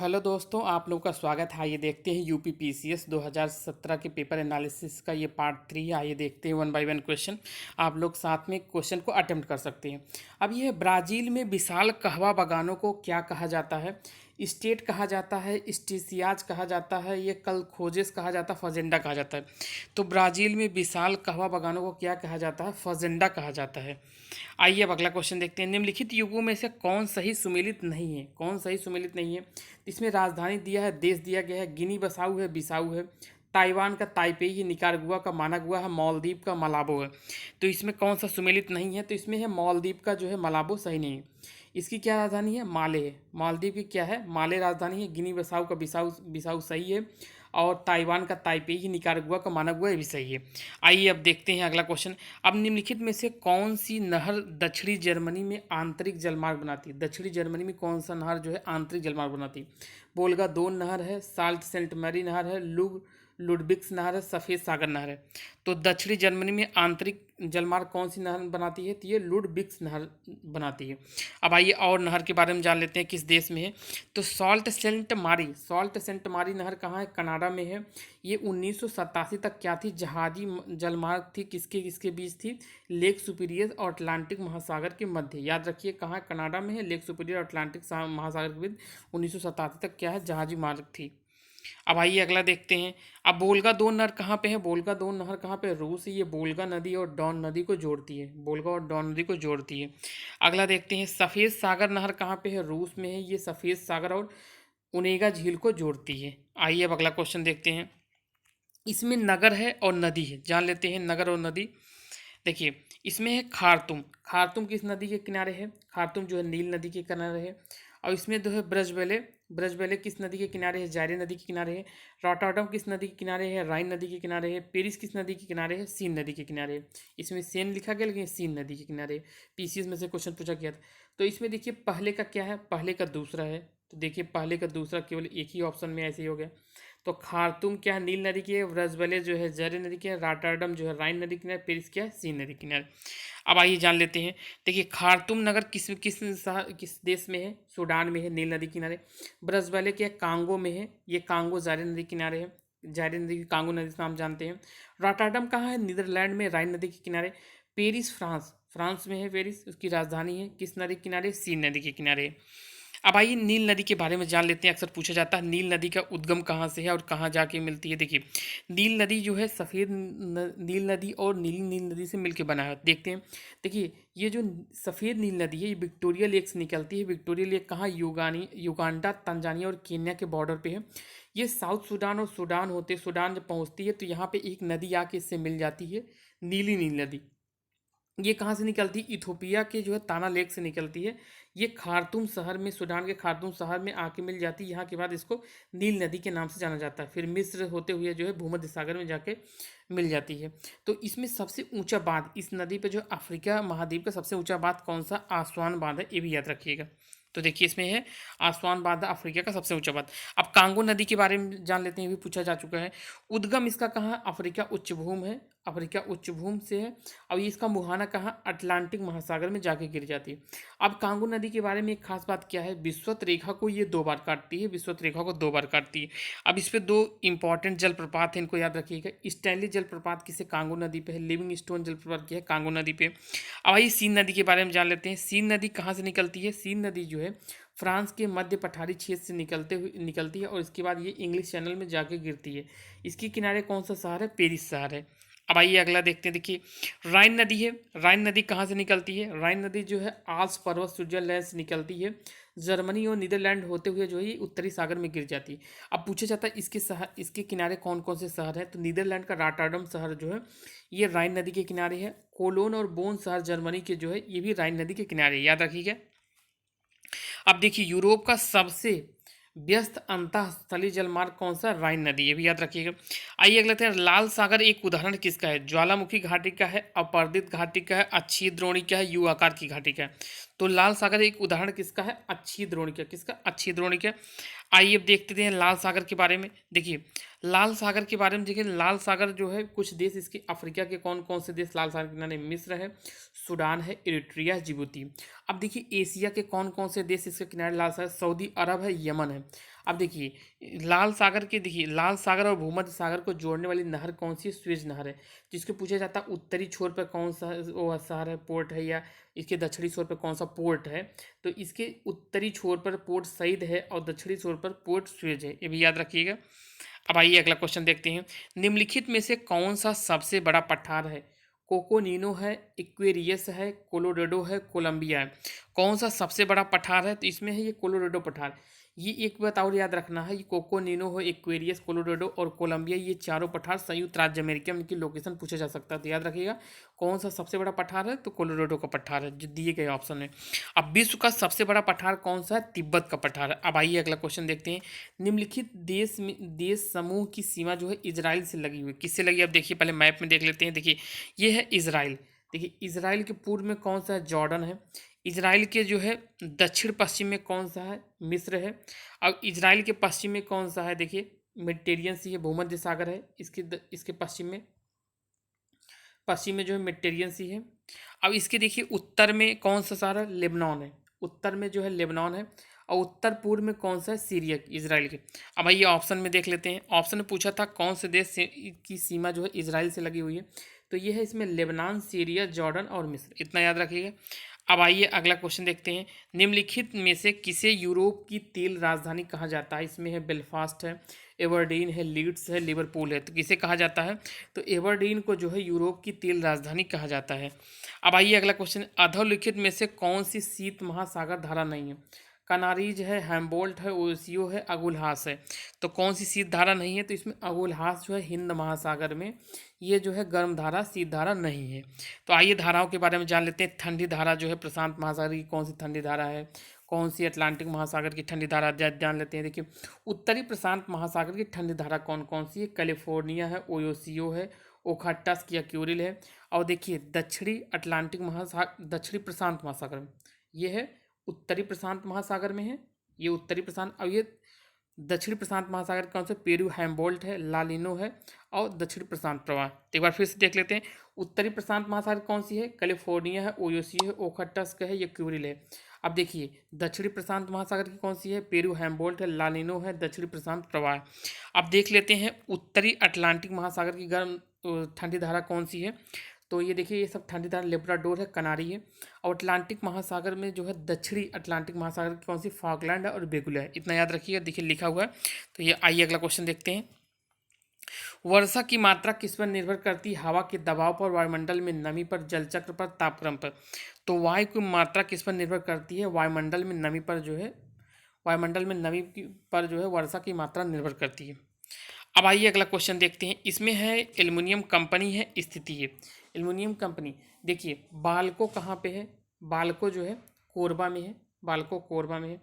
Hello दोस्तों, आप लोगों का स्वागत है। आइए देखते हैं यूपी पीसीएस 2017 के पेपर एनालिसिस का ये पार्ट 3 है। आइए देखते हैं वन बाय वन क्वेश्चन। आप लोग साथ में क्वेश्चन को अटेम्प्ट कर सकते हैं। अब ये ब्राज़ील में विशाल कहवा बागानों को क्या कहा जाता है? स्टेट कहा जाता है, स्टीसियाज कहा जाता है, ये कल खोजेस कहा जाता है, फजेंडा कहा जाता है। तो ब्राज़ील में विशाल कहवा बागानों को क्या कहा जाता है? फजेंडा कहा जाता है। आइए अब अगला क्वेश्चन देखते हैं। निम्नलिखित युगों में से कौन सही सुमेलित नहीं है? कौन सही सुमेलित नहीं है? इसमें राजधानी दिया है, देश दिया गया है, गिनी बसाऊ है, बिसाऊ है, ताइवान का ताइपेई है, निकारागुआ का मानागुआ है, मालदीव का मलाबो है। तो इसमें कौन सा सुमेलित नहीं है? तो इसमें है मालदीव का जो है मलाबो सही नहीं है। इसकी क्या राजधानी है? माले है। मालदीव की क्या है? माले राजधानी है। गिनी बसाऊ का बिसाऊ बिसाऊ सही है। और ताइवान का ताइपेई, निकारागुआ का मानागुआ ये भी सही है। आइए अब देखते हैं अगला क्वेश्चन। अब निम्नलिखित में से कौन सी नहर दक्षिणी जर्मनी में आंतरिक जलमार्ग बनाती है? दक्षिणी जर्मनी में कौन सा नहर जो है आंतरिक जलमार्ग बनाती है? बोल्गा दोन नहर है, साल्ट सेंट मैरी नहर है, लुडबिक्स नहर है, सफ़ेद सागर नहर है। तो दक्षिणी जर्मनी में आंतरिक जलमार्ग कौन सी नहर बनाती है? तो ये लुडबिक्स नहर बनाती है। अब आइए और नहर के बारे में जान लेते हैं किस देश में है। तो सॉल्ट सेंट मारी नहर कहाँ है? कनाडा में है। ये 1987 तक क्या थी? जहाजी जलमार्ग थी। किसके किसके बीच थी? लेक सुपीरियर और अटलांटिक महासागर के मध्य। याद रखिए कहाँ है? कनाडा में है। लेक सुपीरियर और अटलांटिक महासागर के बीच 1987 तक क्या है? जहाजी मार्ग थी। अब आइए अगला देखते हैं। अब बोल्गा दोन नहर कहाँ पे है? बोल्गा दोन नहर कहाँ पे? रूस। ये बोल्गा नदी और डॉन नदी को जोड़ती है। बोल्गा और डॉन नदी को जोड़ती है। अगला देखते हैं। सफ़ेद सागर नहर कहाँ पे है? रूस में है। ये सफ़ेद सागर और उनेगा झील को जोड़ती है। आइए अब अगला क्वेश्चन देखते हैं। इसमें नगर है और नदी है, जान लेते हैं नगर और नदी। देखिए इसमें है खार्तुम। खार्तुम किस नदी के किनारे है? खार्तुम जो है नील नदी के किनारे है। और इसमें जो है ब्रजबेले, ब्रजबेले किस नदी के किनारे है? जायरे नदी के किनारे है। रॉटरडम किस नदी के किनारे है? राइन नदी के किनारे है। पेरिस किस नदी के किनारे है? सीन नदी के किनारे है। इसमें सेन लिखा गया लेकिन सीन नदी के किनारे है। पीसीएस में से क्वेश्चन पूछा गया था। तो इसमें देखिए पहले का क्या है? पहले का दूसरा है। तो देखिए पहले का दूसरा केवल एक ही ऑप्शन में ऐसे ही हो गया। तो खार्तुम क्या है? नील नदी की है। ब्रजबेले जो है जायरे नदी की है। रॉटरडम जो है राइन नदी के किनारे। पेरिस क्या है? सीन नदी के किनारे। अब आइए जान लेते हैं। देखिए खार्तुम नगर किस किस किस देश में है? सूडान में है, नील नदी किनारे। ब्रजबैले के कांगो में है। ये कांगो जायरे नदी किनारे है। जायरे नदी की कांगो नदी से नाम जानते हैं। रॉटरडम कहाँ है? नीदरलैंड में, राइन नदी के किनारे। पेरिस फ्रांस, फ्रांस में है पेरिस, उसकी राजधानी है। किस नदी के किनारे? सीन नदी के किनारे है। अब आइए नील नदी के बारे में जान लेते हैं। अक्सर पूछा जाता है नील नदी का उद्गम कहाँ से है और कहाँ जाके मिलती है। देखिए नील नदी जो है सफ़ेद नील नदी और नीली नील नदी से मिलकर बना है। देखते हैं। देखिए ये जो सफ़ेद नील नदी है ये विक्टोरिया लेक से निकलती है। विक्टोरिया लेक कहाँ? युगांडा, तंजानिया और केन्या के बॉर्डर पे है। ये साउथ सूडान और सूडान होते, सूडान जब पहुँचती है तो यहाँ पे एक नदी आके इससे मिल जाती है, नीली नील नदी। ये कहाँ से निकलती है? इथोपिया के जो है ताना लेक से निकलती है। ये खार्तूम शहर में, सूडान के खार्तूम शहर में आके मिल जाती है। यहाँ के बाद इसको नील नदी के नाम से जाना जाता है। फिर मिस्र होते हुए जो है भूमध्य सागर में जाके मिल जाती है। तो इसमें सबसे ऊंचा बांध इस नदी पे जो अफ्रीका महाद्वीप का सबसे ऊंचा बांध कौन सा? आसवान बांध है, ये भी याद रखिएगा। तो देखिए इसमें है आसवान बांध अफ्रीका का सबसे ऊंचा बांध। अब कांगो नदी के बारे में जान लेते हैं, ये भी पूछा जा चुका है। उद्गम इसका कहाँ? अफ्रीका उच्च भूमि है, अफ्रीका उच्च भूमि से है। अब ये इसका मुहाना कहाँ? अटलांटिक महासागर में जाके गिर जाती है। अब कांगो नदी के बारे में एक खास बात क्या है? विषुवत रेखा को ये दो बार काटती है, विषुवत रेखा को दो बार काटती है। अब इस पे दो इंपॉर्टेंट जलप्रपात है, इनको याद रखिएगा। स्टैनली जलप्रपात किसे? कांगो नदी पे है। लिविंग स्टोन जलप्रपात क्या है? कांगो नदी पे। अब आइए सीन नदी के बारे में जान लेते हैं। सीन नदी कहाँ से निकलती है? सीन नदी जो है फ्रांस के मध्य पठारी क्षेत्र से निकलती है और इसके बाद ये इंग्लिश चैनल में जाके गिरती है। इसके किनारे कौन सा शहर है? पेरिस शहर है। अब आइए अगला देखते हैं। देखिए राइन नदी है। राइन नदी कहाँ से निकलती है? राइन नदी जो है आल्प्स पर्वत स्विट्जरलैंड से निकलती है। जर्मनी और नीदरलैंड होते हुए जो है ये उत्तरी सागर में गिर जाती है। अब पूछा जाता है इसके शहर, इसके किनारे कौन कौन से शहर हैं? तो नीदरलैंड का रॉटरडम शहर जो है ये राइन नदी के किनारे है। कोलोन और बोन शहर जर्मनी के जो है ये भी राइन नदी के किनारे है, याद रखिएगा। अब देखिए यूरोप का सबसे व्यस्त अंतःस्थलीय जलमार्ग कौन सा? राइन नदी, ये भी याद रखिएगा। आइए अगले लेते हैं। लाल सागर एक उदाहरण किसका है? ज्वालामुखी घाटी का है, अपरदित घाटी का है, अच्छी द्रोणी का है, यू आकार की घाटी का है। तो लाल सागर एक उदाहरण किसका है? अच्छी द्रोणी का। किसका? अच्छी द्रोणी का। आइए अब देखते हैं लाल सागर के बारे में। देखिए लाल सागर के बारे में देखिए, लाल सागर जो है कुछ देश इसके अफ्रीका के कौन कौन से देश लाल सागर के किनारे, मिस्र है, सूडान है, इरिट्रिया, जिबूती। अब देखिए एशिया के कौन कौन से देश इसके किनारे लाल सागर, सऊदी अरब है, यमन है। अब देखिए लाल सागर के, देखिए लाल सागर और भूमध्य सागर को जोड़ने वाली नहर कौन सी है, स्वेज नहर है। जिसको पूछा जाता है उत्तरी छोर पर कौन सा वो शहर है, पोर्ट है, या इसके दक्षिणी छोर पर कौन सा पोर्ट है, तो इसके उत्तरी छोर पर पोर्ट सईद है और दक्षिणी छोर पर पोर्ट स्वेज है, ये भी याद रखिएगा। अब आइए अगला क्वेश्चन देखते हैं। निम्नलिखित में से कौन सा सबसे बड़ा पठार है, कोकोनीनो है, इक्वेरियस है, कोलोराडो है, कोलंबिया है। कौन सा सबसे बड़ा पठार है, तो इसमें है ये कोलोराडो पठार। ये एक बात और याद रखना है, ये कोकोनीनो हो, इक्वेरियस, कोलोराडो और कोलंबिया, ये चारों पठार संयुक्त राज्य अमेरिका में इनकी लोकेशन पूछा जा सकता है, तो याद रखिएगा कौन सा सबसे बड़ा पठार है, तो कोलोराडो का पठार है जो दिए गए ऑप्शन में। अब विश्व का सबसे बड़ा पठार कौन सा है, तिब्बत का पठार है। अब आइए अगला क्वेश्चन देखते हैं। निम्नलिखित देश में देश समूह की सीमा जो है इजराइल से लगी हुई, किससे लगी है? अब देखिए पहले मैप में देख लेते हैं। देखिए ये है इजराइल। देखिए इजराइल के पूर्व में कौन सा है, जॉर्डन है। इजराइल के जो है दक्षिण पश्चिम में कौन सा है, मिस्र है। अब इजराइल के पश्चिम में कौन सा है, देखिए मेडिटेरियन सी है, भूमध्य सागर है। इसके पश्चिम में जो है मेडिटेरियन सी है। अब इसके देखिए उत्तर में कौन सा शहर है, लेबनान है। उत्तर में जो है लेबनान है। और उत्तर पूर्व में कौन सा है, सीरिया, इजराइल के। अब आइए ऑप्शन में देख लेते हैं। ऑप्शन में पूछा था कौन से देश से की सीमा जो है इजराइल से लगी हुई है, तो ये है इसमें लेबनान, सीरिया, जॉर्डन और मिस्र, इतना याद रखिएगा। अब आइए अगला क्वेश्चन देखते हैं। निम्नलिखित में से किसे यूरोप की तेल राजधानी कहा जाता है? इसमें है बेलफास्ट है, एवर्डीन है, लीड्स है, लिवरपूल है। तो किसे कहा जाता है, तो एवर्डीन को जो है यूरोप की तेल राजधानी कहा जाता है। अब आइए अगला क्वेश्चन। अधोलिखित में से कौन सी शीत महासागर धारा नहीं है? कनारीज है, हैम्बोल्ट है, ओसियो है, अगुलहास है। तो कौन सी शीत धारा नहीं है, तो इसमें अगुलहास जो है हिंद महासागर में, ये जो है गर्म धारा, शीत धारा नहीं है। तो आइए धाराओं के बारे में जान लेते हैं। ठंडी धारा जो है प्रशांत महासागर की कौन सी ठंडी धारा है, कौन सी अटलांटिक महासागर की ठंडी धारा, जान लेते हैं। देखिए उत्तरी प्रशांत महासागर की ठंडी धारा कौन कौन सी है, कैलिफोर्निया है, ओयोसियो है, ओखाटस्क या क्यूरिल है। और देखिए दक्षिणी अटलांटिक महासागर, दक्षिणी प्रशांत महासागर में ये है, उत्तरी प्रशांत महासागर में है, ये उत्तरी प्रशांत। अब ये दक्षिण प्रशांत महासागर कौन से, पेरू हैम्बोल्ट है, लालिनो है और दक्षिण प्रशांत प्रवाह। तो एक बार फिर से देख लेते हैं। उत्तरी प्रशांत महासागर कौन सी है, कैलिफोर्निया है, ओयोसी है, ओखटस्क है, या क्यूरिल है। अब देखिए दक्षिणी प्रशांत महासागर की कौन सी है, पेरू हैम्बोल्ट है, लालिनो है, दक्षिण प्रशांत प्रवाह। अब देख लेते हैं उत्तरी अटलांटिक महासागर की गर्म ठंडी धारा कौन सी है। तो ये देखिए ये सब ठंडी धारा लेब्राडोर है, कनारी है। और अटलांटिक महासागर में जो है दक्षिणी अटलांटिक महासागर की कौन सी, फॉकलैंड है और बेगुला है, इतना याद रखिएगा। देखिए लिखा हुआ है। तो ये आइए अगला क्वेश्चन देखते हैं। वर्षा की मात्रा किस पर निर्भर करती है? हवा के दबाव पर, वायुमंडल में नमी पर, जलचक्र पर, तापक्रम पर। तो वायु की मात्रा किस पर निर्भर करती है? वायुमंडल में नमी पर जो है, वायुमंडल में नमी पर जो है वर्षा की मात्रा निर्भर करती है। अब आइए अगला क्वेश्चन देखते हैं। इसमें है एल्युमिनियम कंपनी है, स्थिति है। एल्युमिनियम कंपनी, देखिए बाल्को कहाँ पे है, बाल्को जो है कोरबा में है, बाल्को कोरबा में है।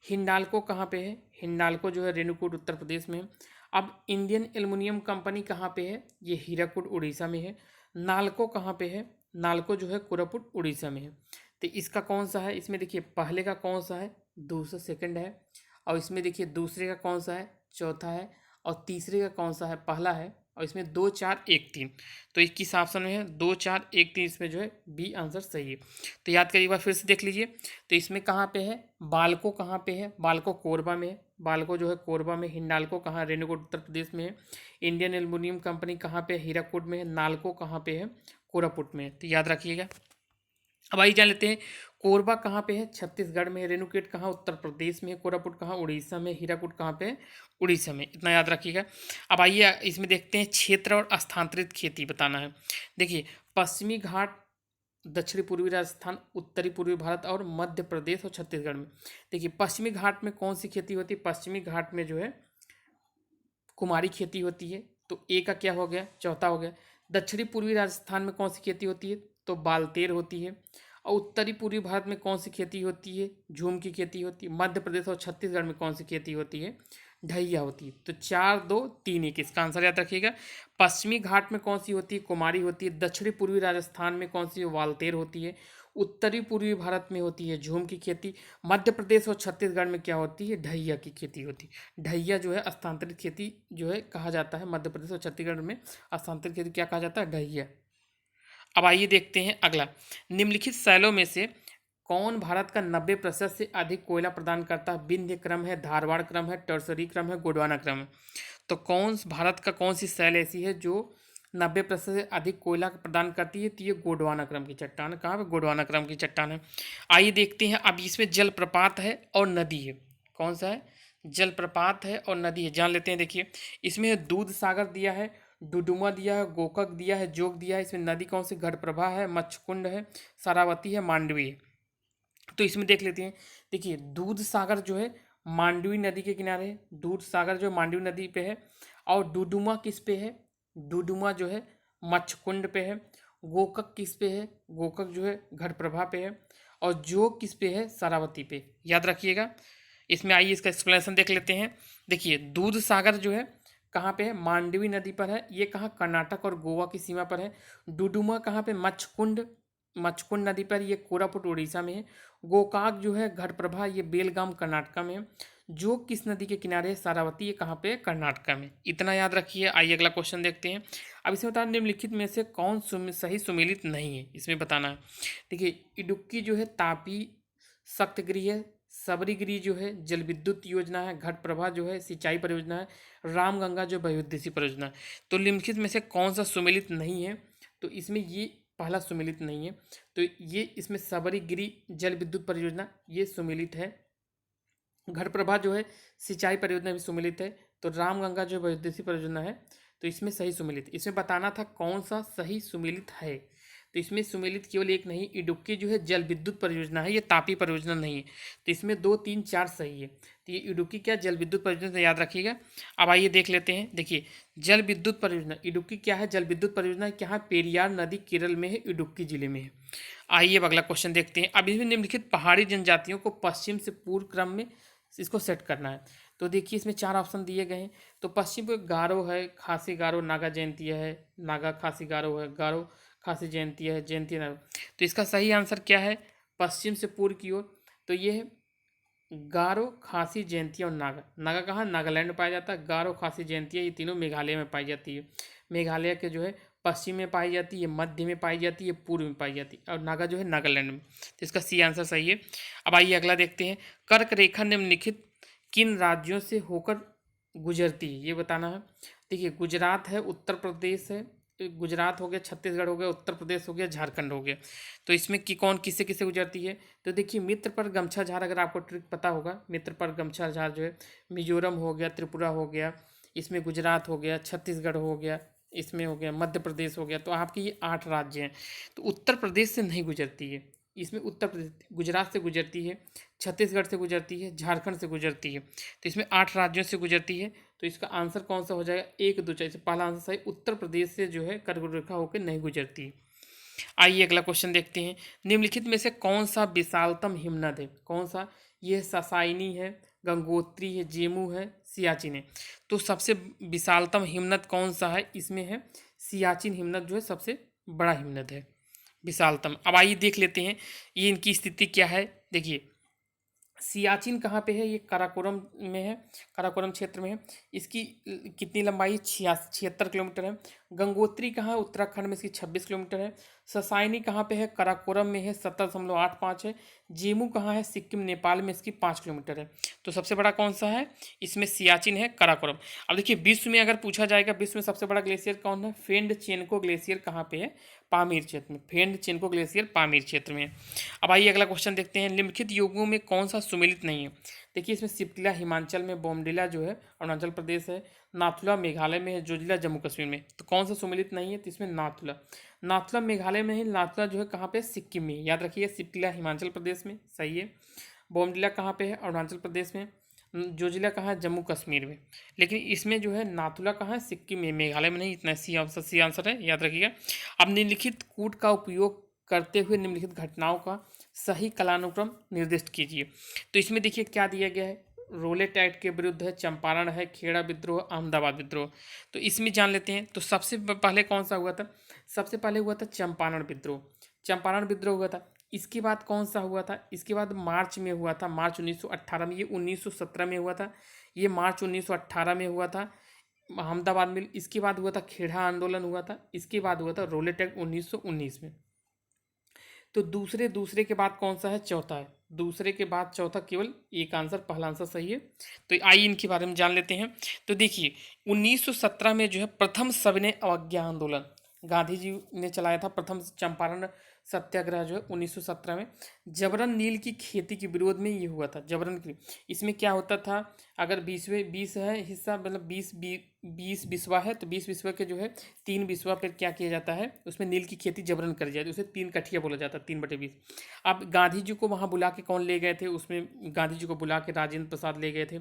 हिंडाल्को कहाँ पे है, हिंडाल्को जो है रेणुकूट उत्तर प्रदेश में है। अब इंडियन एल्युमिनियम कंपनी कहाँ पे है, ये हीराकुड उड़ीसा में है। नालको कहाँ पे है, नालको जो है कोरापुट उड़ीसा में है। तो इसका कौन सा है, इसमें देखिए पहले का कौन सा है, दूसरा सेकंड है। और इसमें देखिए दूसरे का कौन सा है, चौथा है। और तीसरे का कौन सा है, पहला है। और इसमें 2 4 1 3, तो 21 ऑप्शन में है 2 4 1 3, इसमें जो है बी आंसर सही है। तो याद करिए एक बार फिर से देख लीजिए। तो इसमें कहाँ पे है, बाल्को कहाँ पे है, बाल्को कोरबा में है, बाल्को जो है कोरबा में। हिंडाल्को कहाँ, रेणुकूट उत्तर प्रदेश में है। इंडियन एल्युमिनियम कंपनी कहाँ पे है, हीराकुड में है। नालको कहाँ पे है, कोरापुट में है। तो याद रखिएगा। अब आइए जान लेते हैं कोरबा कहाँ पे है, छत्तीसगढ़ में है। रेणुकूट कहाँ, उत्तर प्रदेश में है। कोरापुट कहाँ, उड़ीसा में। हीराकुड कहाँ पे है, उड़ीसा में, इतना याद रखिएगा। अब आइए इसमें देखते हैं क्षेत्र और स्थानांतरित खेती बताना है। देखिए पश्चिमी घाट, दक्षिणी पूर्वी राजस्थान, उत्तरी पूर्वी भारत और मध्य प्रदेश और छत्तीसगढ़ में। देखिए पश्चिमी घाट में कौन सी खेती होती है, पश्चिमी घाट में जो है कुमारी खेती होती है, तो ए का क्या हो गया, चौथा हो गया। दक्षिणी पूर्वी राजस्थान में कौन सी खेती होती है, तो बालतेर होती है। और उत्तरी पूर्वी भारत में कौन सी खेती होती है, झूम की खेती होती है। मध्य प्रदेश और छत्तीसगढ़ में कौन सी खेती होती है, ढैया होती है। तो 4 2 3 1, इसका आंसर याद रखिएगा। पश्चिमी घाट में कौन सी होती है, कुमारी होती है। दक्षिणी पूर्वी राजस्थान में कौन सी, वालतेर होती है। उत्तरी पूर्वी भारत में होती है झूम की खेती। मध्य प्रदेश और छत्तीसगढ़ में क्या होती है, ढैया की खेती होती है। ढैया जो है स्थानांतरित खेती जो है कहा जाता है, मध्य प्रदेश और छत्तीसगढ़ में स्थानांतरित खेती क्या कहा जाता है, ढैया। अब आइए देखते हैं अगला, निम्नलिखित शैलों में से कौन भारत का 90% से अधिक कोयला प्रदान करता है। विंध्य क्रम है, धारवाड़ क्रम है, टर्सरी क्रम है, गोंडवाना क्रम है। तो भारत का कौन सी शैल ऐसी है जो 90% से अधिक कोयला प्रदान करती है, तो ये गोंडवाना क्रम की चट्टान। कहाँ पे, गोंडवाना क्रम की चट्टान है। आइए देखते हैं, अब इसमें जलप्रपात है और नदी है। कौन सा है, जलप्रपात है और नदी है, जान लेते हैं। देखिए इसमें दूध सागर दिया है, डुडुमा दिया है, गोकक दिया है, जोग दिया है। इसमें नदी कौन सी, घटप्रभा है, मच्छकुंड है, सारावती है, मांडवी है। तो इसमें देख लेते हैं। देखिए दूध सागर जो है मांडवी नदी के किनारे है, दूध सागर जो मांडवी नदी पे है। और डुडुमा किस पे है, डुडुमा जो है मच्छकुंड पे है। गोकक किस पे है, गोकक जो है घटप्रभा पे है। और जोग किस पे है, सारावती पे। याद रखिएगा। इसमें आइए इसका एक्सप्लेनेशन देख लेते हैं। देखिए दूध सागर जो है कहाँ पे है, मांडवी नदी पर है। ये कहाँ, कर्नाटक और गोवा की सीमा पर है। डुडुमा कहाँ पे, मच्छकुंड, मच्छकुंड नदी पर, ये कोरापुट उड़ीसा में है। गोकाक जो है घटप्रभा, ये बेलगाम कर्नाटका में है। जो किस नदी के किनारे है, सारावती, ये कहाँ पे है, कर्नाटका में। इतना याद रखिए। आइए अगला क्वेश्चन देखते हैं। अब इसमें बताना निम्नलिखित में से कौन सही सुमेलित नहीं है, इसमें बताना है। देखिए इडुक्की जो है तापी सप्तगिरी है, सबरीगिरी जो है जल विद्युत योजना है, घटप्रभा जो है सिंचाई परियोजना है, रामगंगा जो बहुउद्देशीय परियोजना है। तो निम्नलिखित में से कौन सा सुमेलित नहीं है, तो इसमें ये पहला सुमेलित नहीं है। तो ये इसमें सबरीगिरी जल विद्युत परियोजना ये सुमेलित है। घटप्रभा जो है सिंचाई परियोजना भी सुमेलित है। तो रामगंगा जो बहुउद्देशीय परियोजना है, तो इसमें सही सुमेलित, इसमें बताना था कौन सा सही सुमेलित है। तो इसमें सुमेलित केवल एक नहीं, इडुक्की जो है जल विद्युत परियोजना है, ये तापी परियोजना नहीं है। तो इसमें 2, 3, 4 सही है। तो ये इडुक्की क्या, जल विद्युत परियोजना, याद रखिएगा। अब आइए देख लेते हैं। देखिए जल विद्युत परियोजना इडुक्की क्या है, जल विद्युत परियोजना क्या है, पेरियार नदी केरल में है, इडुक्की जिले में है। आइए अब अगला क्वेश्चन देखते हैं। अब इसमें निम्नलिखित पहाड़ी जनजातियों को पश्चिम से पूर्व क्रम में इसको सेट करना है। तो देखिए इसमें 4 ऑप्शन दिए गए हैं। तो पश्चिम पे गारो है, खासी गारो, नागा जयंतिया है, नागा खासी गारो है, गारो खासी जयंतिया है, जयंतिया नागा। तो इसका सही आंसर क्या है, पश्चिम से पूर्व की ओर। तो ये है गारो, खासी, जयंतिया और नागा। नागा कहाँ, नागालैंड में पाया जाता है। गारो, खासी, जयंतिया ये तीनों मेघालय में पाई जाती है। मेघालय के जो है पश्चिम में पाई जाती है, मध्य में पाई जाती है, पूर्व में पाई जाती है। और नागा जो है नागालैंड में। तो इसका सी आंसर सही है। अब आइए अगला देखते हैं। कर्क रेखा निम्नलिखित किन राज्यों से होकर गुजरती है, ये बताना है। देखिए गुजरात है, उत्तर प्रदेश है, गुजरात हो गया, छत्तीसगढ़ हो गया, उत्तर प्रदेश हो गया, झारखंड हो गया। तो इसमें कि कौन किससे किससे गुजरती है। तो देखिए मित्र पर गमछा झार, अगर आपको ट्रिक पता होगा, मित्र पर गमछा झार जो है मिजोरम हो गया, त्रिपुरा हो गया, इसमें गुजरात हो गया, छत्तीसगढ़ हो गया, इसमें हो गया मध्य प्रदेश हो गया। तो आपके ये 8 राज्य हैं। तो उत्तर प्रदेश से नहीं गुजरती है, इसमें उत्तर प्रदेश, गुजरात से गुजरती है, छत्तीसगढ़ से गुजरती है, झारखंड से गुजरती है। तो इसमें 8 राज्यों से गुजरती है। तो इसका आंसर कौन सा हो जाएगा, 1, 2, 4। पहला आंसर सही, उत्तर प्रदेश से जो है कर्क रेखा होकर नहीं गुजरती है। आइए अगला क्वेश्चन देखते हैं। निम्नलिखित में से कौन सा विशालतम हिमनद है, कौन सा, ये ससाइनी है, गंगोत्री है, जेमू है, सियाचिन है। तो सबसे विशालतम हिमनद कौन सा है, इसमें है सियाचिन हिमनद जो है सबसे बड़ा हिमनद है, विशालतम। अब आइए देख लेते हैं ये इनकी स्थिति क्या है। देखिए सियाचिन कहाँ पे है, ये काराकोरम में है, काराकोरम क्षेत्र में है। इसकी कितनी लंबाई, 76 किलोमीटर है। गंगोत्री कहाँ है, उत्तराखंड में, इसकी 26 किलोमीटर है। ससाइनी कहाँ पे है, काराकोरम में है, 70.85 है। जेमू कहाँ है, सिक्किम नेपाल में, इसकी 5 किलोमीटर है। तो सबसे बड़ा कौन सा है, इसमें सियाचिन है, काराकोरम। अब देखिए विश्व में अगर पूछा जाएगा, विश्व में सबसे बड़ा ग्लेशियर कौन है, फेंड चेनको ग्लेशियर कहाँ पे है, पामीर क्षेत्र में, फेंड चेनको ग्लेशियर पामीर क्षेत्र में। अब आइए अगला क्वेश्चन देखते हैं। निम्नलिखित योगों में कौन सा सुमेलित नहीं है। देखिए इसमें सिप्टिला हिमाचल में, बोमडिला जो है अरुणाचल प्रदेश है, नाथुला मेघालय में है, जोजिला जम्मू कश्मीर में। तो कौन सा सुमेलित नहीं है, तो इसमें नाथुला, नाथुला मेघालय में है, नाथुला जो है कहाँ पे, सिक्किम में। याद रखिए सिप्टिला हिमाचल प्रदेश में, सही है। बोमडिला कहाँ पे है, अरुणाचल प्रदेश में। जोजिला कहाँ है, जम्मू कश्मीर में। लेकिन इसमें जो है नाथुला कहाँ है, सिक्किम में, मेघालय में नहीं। इतना सी आंसर है, याद रखिएगा। अब निम्नलिखित कूट का उपयोग करते हुए निम्नलिखित घटनाओं का सही कालानुक्रम निर्दिष्ट कीजिए। तो इसमें देखिए क्या दिया गया है, रोलेट एक्ट के विरुद्ध है, चंपारण है, खेड़ा विद्रोह, अहमदाबाद विद्रोह। तो इसमें जान लेते हैं। तो सबसे पहले कौन सा हुआ था, सबसे पहले हुआ था चंपारण विद्रोह। चंपारण विद्रोह हुआ था। इसके बाद कौन सा हुआ था, इसके बाद मार्च में हुआ था, मार्च 1918 में। ये 1917 में हुआ था, ये मार्च 1918 में हुआ था अहमदाबाद में। इसके बाद हुआ था खेड़ा आंदोलन हुआ था, इसके बाद हुआ था रोलेट एक्ट 1919 में। तो दूसरे दूसरे के बाद कौन सा है, चौथा है। दूसरे के बाद चौथा, केवल एक आंसर, पहला आंसर सही है। तो आइए इनके बारे में जान लेते हैं। तो देखिए 1917 में जो है प्रथम सविनय अवज्ञा आंदोलन गांधी जी ने चलाया था। प्रथम चंपारण सत्याग्रह जो है 1917 में जबरन नील की खेती के विरोध में ये हुआ था, जबरन की। इसमें क्या होता था, अगर 20 है हिस्सा, मतलब 20 बिस्वा है, तो 20 बिस्वा के जो है 3 बिस्वा पर क्या किया जाता है, उसमें नील की खेती जबरन करी जाती है, उसे 3 कठिया बोला जाता है, 3/20। अब गांधी जी को वहाँ बुला के कौन ले गए थे, उसमें गांधी जी को बुला के राजेंद्र प्रसाद ले गए थे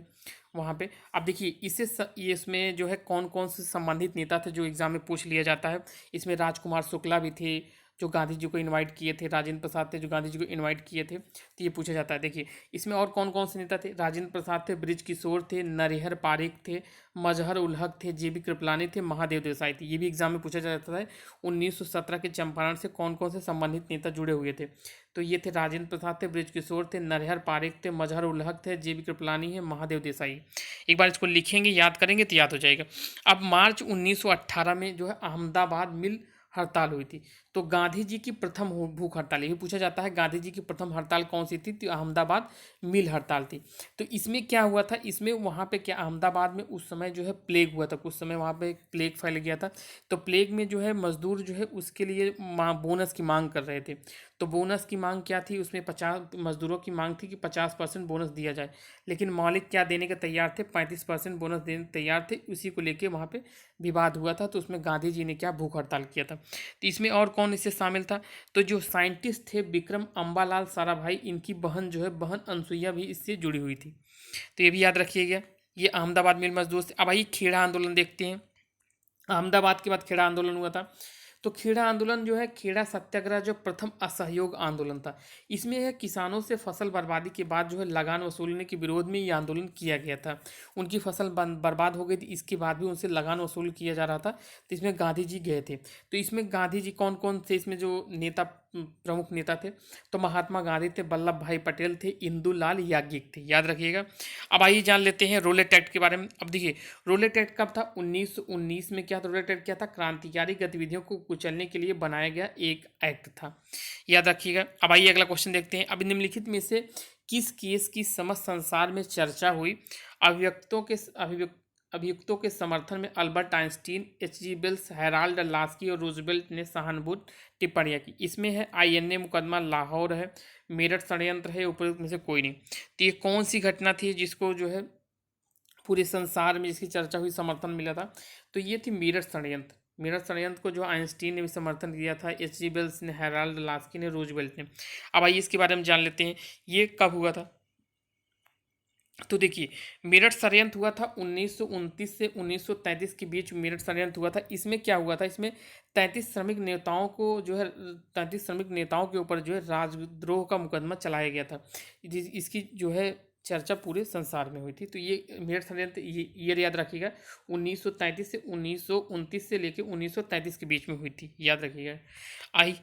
वहाँ पे। अब देखिए ये इसमें जो है कौन कौन से संबंधित नेता थे जो एग्जाम में पूछ लिया जाता है। इसमें राजकुमार शुक्ला भी थे जो गांधी जी को इनवाइट किए थे, राजेंद्र प्रसाद थे जो गांधी जी को इनवाइट किए थे, तो ये पूछा जाता है। देखिए इसमें और कौन कौन से नेता थे, राजेंद्र प्रसाद थे, ब्रिज किशोर थे, नरेहर पारिक थे, मजहर उल हक थे, जेबी कृपलानी थे, महादेव देसाई थे। ये भी एग्जाम में पूछा जाता है 1917 के चंपारण से कौन कौन से संबंधित नेता जुड़े हुए थे। तो ये थे राजेंद्र प्रसाद थे, ब्रिज किशोर थे, नरहर पारिक थे, मजहर उल हक थे, जेबी कृपलानी है, महादेव देसाई। एक बार इसको लिखेंगे, याद करेंगे तो याद हो जाएगा। अब मार्च 1918 में जो है अहमदाबाद मिल हड़ताल हुई थी। तो गांधी जी की प्रथम भूख हड़ताल, ये भी पूछा जाता है गांधी जी की प्रथम हड़ताल कौन सी थी, तो अहमदाबाद मिल हड़ताल थी। तो इसमें क्या हुआ था, इसमें वहाँ पे क्या, अहमदाबाद में उस समय जो है प्लेग हुआ था, कुछ समय वहाँ पे प्लेग फैल गया था। तो प्लेग में जो है मजदूर जो है उसके लिए बोनस की मांग कर रहे थे। तो बोनस की मांग क्या थी, उसमें 50 मजदूरों की मांग थी कि 50% बोनस दिया जाए, लेकिन मालिक क्या देने के तैयार थे, 35% बोनस देने तैयार थे। उसी को लेके वहाँ पे विवाद हुआ था, तो उसमें गांधी जी ने क्या भूख हड़ताल किया था। तो इसमें और कौन इससे शामिल था, तो जो साइंटिस्ट थे विक्रम अम्बालाल साराभाई, इनकी बहन जो है, बहन अनसुईया भी इससे जुड़ी हुई थी। तो ये भी याद रखिएगा, ये अहमदाबाद मिल मजदूर से। अब आइए खेड़ा आंदोलन देखते हैं। अहमदाबाद के बाद खेड़ा आंदोलन हुआ था। तो खेड़ा आंदोलन जो है, खेड़ा सत्याग्रह जो प्रथम असहयोग आंदोलन था। इसमें है किसानों से फसल बर्बादी के बाद जो है लगान वसूलने के विरोध में ये आंदोलन किया गया था। उनकी फसल बर्बाद हो गई थी, इसके बाद भी उनसे लगान वसूल किया जा रहा था, तो इसमें गांधी जी गए थे। तो इसमें गांधी जी कौन कौन थे, इसमें जो नेता प्रमुख नेता थे, तो महात्मा गांधी थे, वल्लभ भाई पटेल थे, इंदुलाल याज्ञिक थे, याद रखिएगा। अब आइए जान लेते हैं रोलेट एक्ट के बारे में। अब देखिए रोलेट एक्ट कब था, 1919 में। क्या था रोलेट एक्ट, क्या था, क्रांतिकारी गतिविधियों को कुचलने के लिए बनाया गया एक एक्ट था, याद रखिएगा। अब आइए अगला क्वेश्चन देखते हैं। अब निम्नलिखित में से किस केस की समस्त संसार में चर्चा हुई, अभिव्यक्तों के अभिव्यक्त अभियुक्तों के समर्थन में Albert Einstein, H G. Wells, Harold Laski और रूजवेल्ट ने सहानुभूत टिप्पणियां की। इसमें है आईएनए मुकदमा लाहौर है, मेरठ षड्यंत्र है, उपयुक्त में से कोई नहीं। तो ये कौन सी घटना थी जिसको जो है पूरे संसार में जिसकी चर्चा हुई, समर्थन मिला था, तो ये थी मेरठ षड्यंत्र। मेरठ षड्यंत्र को जो आइंस्टीन ने भी समर्थन दिया था, एच.जी. वेल्स ने, हैराल्ड लास्की ने, रूजवेल्ट ने। अब आइए इसके बारे में जान लेते हैं, ये कब हुआ था। तो देखिए मेरठ षड्यंत्र हुआ था 1929 से 1933 के बीच मेरठ षड्यंत्र हुआ था। इसमें क्या हुआ था, इसमें 33 श्रमिक नेताओं को जो है, 33 श्रमिक नेताओं के ऊपर जो है राजद्रोह का मुकदमा चलाया गया था। इसकी जो है चर्चा पूरे संसार में हुई थी। तो ये मेरठ षड्यंत्र, ये ईयर याद रखिएगा, 1933 से 1929 से लेकर 1933 के बीच में हुई थी, याद रखिएगा। आई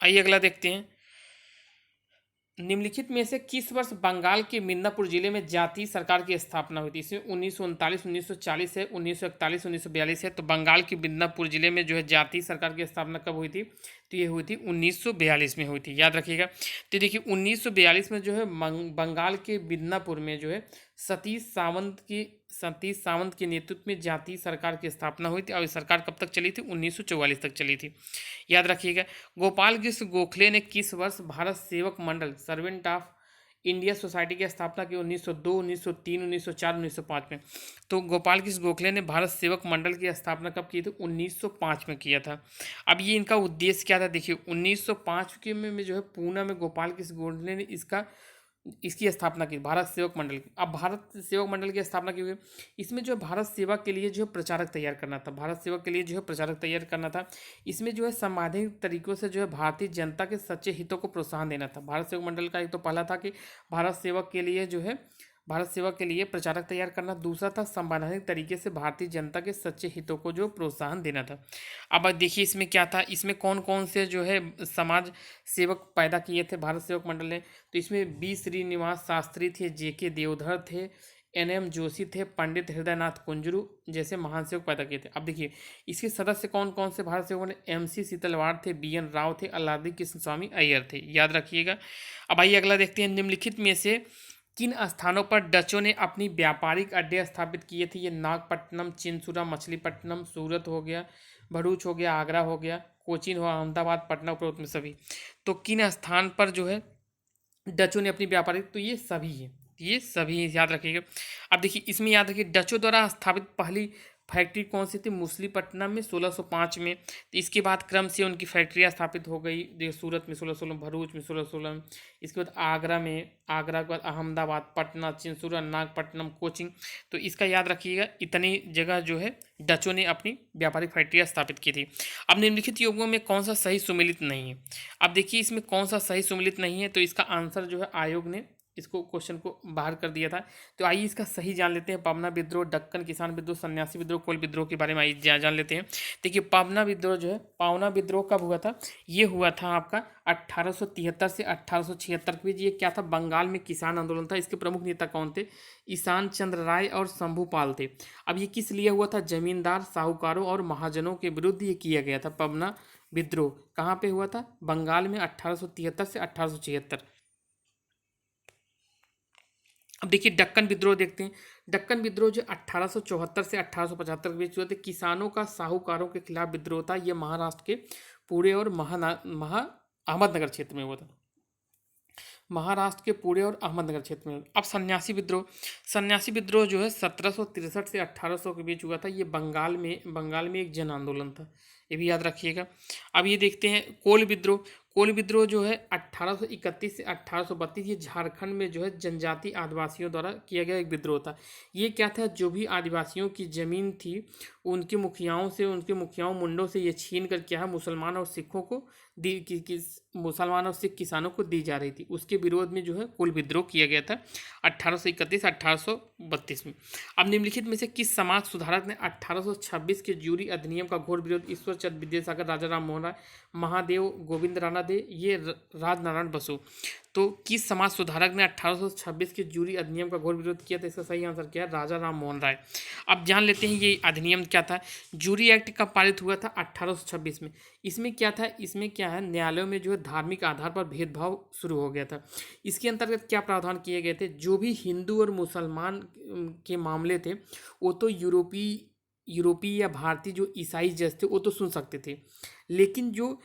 आइए अगला देखते हैं। निम्नलिखित में से किस वर्ष बंगाल के मिदनापुर जिले में जातीय सरकार की स्थापना हुई थी। इसमें 1939, 1940 है, 1941, 1942 है। तो बंगाल के मिदनापुर जिले में जो है जातीय सरकार की स्थापना कब हुई थी, तो ये हुई थी 1942 में हुई थी, याद रखिएगा। तो देखिए 1942 में जो है बंगाल के मिदनापुर में जो है सतीश सावंत के नेतृत्व में जातीय सरकार की स्थापना हुई थी, और इस सरकार कब तक चली थी, 1944 तक चली थी, याद रखिएगा। गोपाल कृष्ण गोखले ने किस वर्ष भारत सेवक मंडल, सर्वेंट ऑफ इंडिया सोसाइटी की स्थापना की, 1902, 1903, 1904, 1905 में। तो गोपाल कृष्ण गोखले ने भारत सेवक मंडल की स्थापना कब की थी, 1905 में किया था। अब ये इनका उद्देश्य क्या था, देखिए 1905 के में जो है पूना में गोपाल कृष्ण गोखले ने इसकी स्थापना की, भारत सेवक मंडल की। अब भारत सेवक मंडल की स्थापना की हुई, इसमें जो है भारत सेवा के लिए जो है प्रचारक तैयार करना था, भारत सेवा के लिए जो है प्रचारक तैयार करना था। इसमें जो है संवैधानिक तरीकों से जो है भारतीय जनता के सच्चे हितों को प्रोत्साहन देना था। भारत सेवक मंडल का एक तो पहला था कि भारत सेवक के लिए जो है भारत सेवा के लिए प्रचारक तैयार करना। दूसरा था संवैधानिक तरीके से भारतीय जनता के सच्चे हितों को जो प्रोत्साहन देना था। अब देखिए इसमें क्या था, इसमें कौन कौन से जो है समाज सेवक पैदा किए थे भारत सेवक मंडल ने। तो इसमें बी श्रीनिवास शास्त्री थे, जे.के. देवधर थे, एन.एम. जोशी थे, पंडित हृदयनाथ कुंजरू जैसे महान सेवक पैदा किए थे। अब देखिए इसके सदस्य कौन कौन से भारत सेवकों ने, एम.सी. सीतलवाड़ थे, बी.एन. राव थे, अल्लादी कृष्ण स्वामी अय्यर थे, याद रखिएगा। अब आइए अगला देखते हैं, निम्नलिखित में से किन स्थानों पर डचों ने अपनी व्यापारिक अड्डे स्थापित किए थे। ये नागपट्टनम, चिंसुरा, मछलीपट्टनम, सूरत हो गया, भरूच हो गया, आगरा हो गया, कोचीन हो, अहमदाबाद, पटना, उपरोक्त में सभी। तो किन स्थान पर जो है डचों ने अपनी व्यापारिक, तो ये सभी है, ये सभी याद रखिएगा। अब देखिए इसमें याद रखिए डचों द्वारा स्थापित पहली फैक्ट्री कौन सी थी, मुसलीपट्टनम में 1605 में। तो इसके बाद क्रम से उनकी फैक्ट्रियाँ स्थापित हो गई, देखिए सूरत में 1616, भरूच में 1616, इसके बाद आगरा में, आगरा के बाद अहमदाबाद, पटना, चिंसुरा, नागपट्टनम, कोचिंग। तो इसका याद रखिएगा, इतनी जगह जो है डचों ने अपनी व्यापारिक फैक्ट्रियाँ स्थापित की थी। अब निम्नलिखित युगों में कौन सा सही सुमेलित नहीं है। अब देखिए इसमें कौन सा सही सुमेलित नहीं है, तो इसका आंसर जो है आयोग ने इसको क्वेश्चन को बाहर कर दिया था। तो आइए इसका सही जान लेते हैं। पवना विद्रोह, दक्कन किसान विद्रोह, सन्यासी विद्रोह, कोल विद्रोह के बारे में आइए जान लेते हैं। देखिए पवना विद्रोह जो है, पावना विद्रोह कब हुआ था, ये हुआ था आपका 1873 से 1876 के बीच। ये क्या था, बंगाल में किसान आंदोलन था। इसके प्रमुख नेता कौन थे, ईशान चंद्र राय और शंभू पाल थे। अब ये किस लिए हुआ था, जमींदार, साहूकारों और महाजनों के विरुद्ध ये किया गया था। पवना विद्रोह कहाँ पे हुआ था, बंगाल में 1873 से 1876। अब देखिए दक्कन विद्रोह देखते हैं। दक्कन विद्रोह जो 1874 से 1875 के बीच हुए थे, किसानों का साहूकारों के खिलाफ विद्रोह था। ये महाराष्ट्र के पुणे और अहमदनगर क्षेत्र में हुआ था, महाराष्ट्र के पुणे और अहमदनगर क्षेत्र में। अब सन्यासी विद्रोह, सन्यासी विद्रोह जो है 1763 से 1800 के बीच हुआ था। ये बंगाल में एक जन आंदोलन था, ये भी याद रखिएगा। अब ये देखते हैं कोल विद्रोह। कोल विद्रोह जो है 1831 से 1832, ये झारखंड में जो है जनजाति आदिवासियों द्वारा किया गया एक विद्रोह था। ये क्या था, जो भी आदिवासियों की ज़मीन थी उनके मुखियाओं मुंडों से ये छीन कर क्या है मुसलमान और सिखों को दी मुसलमान और सिख किसानों को दी जा रही थी। उसके विरोध में जो है कोल विद्रोह किया गया था 1831-1832 में। अब निम्नलिखित में से किस समाज सुधारक ने 1826 के ज्यूरी अधिनियम का घोर विरोध, ईश्वर चंद्र विद्यासागर, राजा राम मोहन राय, महादेव गोविंद राणा दे, ये राजनारायण बसु। तो किस समाज सुधारक ने 1826 के ज्यूरी अधिनियम का घोर विरोध किया था, इसका सही आंसर क्या है, राजा राम मोहन राय। अब जान लेते हैं ये अधिनियम क्या था। ज्यूरी एक्ट कब पारित हुआ था, 1826 में। इसमें क्या था, इसमें क्या है, न्यायालयों में जो है धार्मिक आधार पर भेदभाव शुरू हो गया था। इसके अंतर्गत क्या प्रावधान किए गए थे, जो भी हिंदू और मुसलमान के मामले थे वो तो यूरोपीय या भारतीय जो ईसाई जज थे वो तो सुन सकते थे, लेकिन जो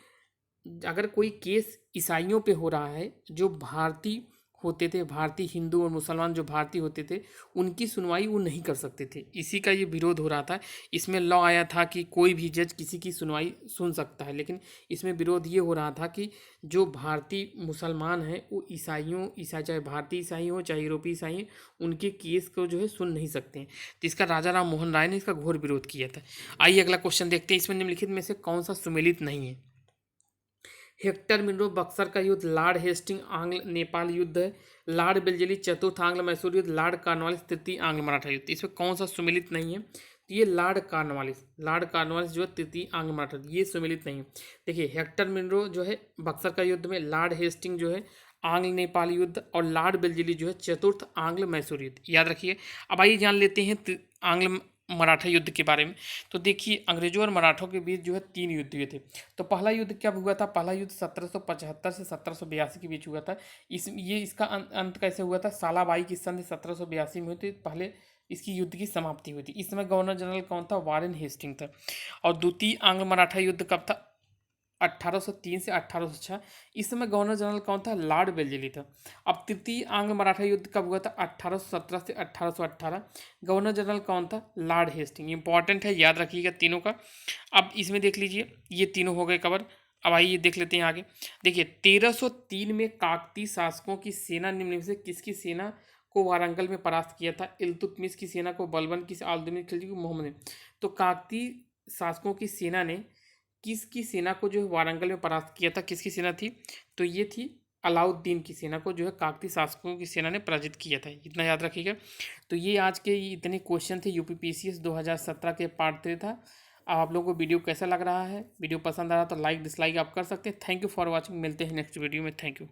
अगर कोई केस ईसाइयों पे हो रहा है, जो भारतीय होते थे, भारतीय हिंदू और मुसलमान जो भारतीय होते थे, उनकी सुनवाई वो नहीं कर सकते थे। इसी का ये विरोध हो रहा था। इसमें लॉ आया था कि कोई भी जज किसी की सुनवाई सुन सकता है, लेकिन इसमें विरोध ये हो रहा था कि जो भारतीय मुसलमान हैं वो ईसाई चाहे भारतीय ईसाई हो चाहे यूरोपीय ईसाई हैं, उनके केस को जो है सुन नहीं सकते हैं। तो इसका राजा राम मोहन राय ने इसका घोर विरोध किया था। आइए अगला क्वेश्चन देखते हैं। इसमें निम्नलिखित में से कौन सा सुमेलित नहीं है। हेक्टर मिनरो बक्सर का युद्ध, लॉर्ड हेस्टिंग आंग्ल नेपाल युद्ध है, लॉर्ड बेलजेली चतुर्थ आंग्ल मैसूर युद्ध, लॉर्ड कॉर्नवालिस तृतीय आंग्ल मराठा युद्ध। इसमें कौन सा सुमेलित नहीं है, तो ये लॉर्ड कॉर्नवालिस जो है तृतीय आंग्ल मराठा, ये सुमेलित नहीं है। देखिए हेक्टर मिनरो जो है बक्सर का युद्ध में, लॉर्ड हेस्टिंग जो है आंग्ल नेपाल युद्ध, और लॉर्ड बेलजेली जो है चतुर्थ आंग्ल मैसूर युद्ध, याद रखिए। अब आइए जान लेते हैं आंग्ल मराठा युद्ध के बारे में। तो देखिए अंग्रेजों और मराठों के बीच जो है 3 युद्ध हुए थे। तो पहला युद्ध कब हुआ था, पहला युद्ध 1775 से 1782 के बीच हुआ था। इसका अंत कैसे हुआ था, सालाबाई की संधि 1782 में हुई थी। पहले इसकी युद्ध की समाप्ति हुई थी। इस समय गवर्नर जनरल कौन था, वारेन हेस्टिंग था। और द्वितीय आंग्ल मराठा युद्ध कब था, 1803 से 1806। इस समय गवर्नर जनरल कौन था, लॉर्ड बेलजेली था। अब तृतीय आंग्ल मराठा युद्ध कब हुआ था, 1817 से 1818। गवर्नर जनरल कौन था, लॉर्ड हेस्टिंग। इंपॉर्टेंट है, याद रखिएगा तीनों का। अब इसमें देख लीजिए ये तीनों हो गए कवर। अब आइए देख लेते हैं आगे। देखिए 1303 में काकतीय शासकों की सेना निम्न में से किसकी सेना को वारंगल में परास्त किया था, इल्तुतमिश की सेना को, बलबन की, आल्दुमिन खिलजी को, मोहम्मद ने। तो काकतीय शासकों की सेना ने किसकी सेना को जो वारंगल में परास्त किया था, किसकी सेना थी, तो ये थी अलाउद्दीन की सेना को जो है काकती शासकों की सेना ने पराजित किया था। इतना याद रखिएगा। तो ये आज के इतने क्वेश्चन थे यूपीपीसीएस 2017 के पार्ट 3 था। अब आप लोगों को वीडियो कैसा लग रहा है? वीडियो पसंद आ रहा तो लाइक डिसलाइक आप कर सकते हैं। Thank you for watching. मिलते हैं नेक्स्ट वीडियो में। Thank you.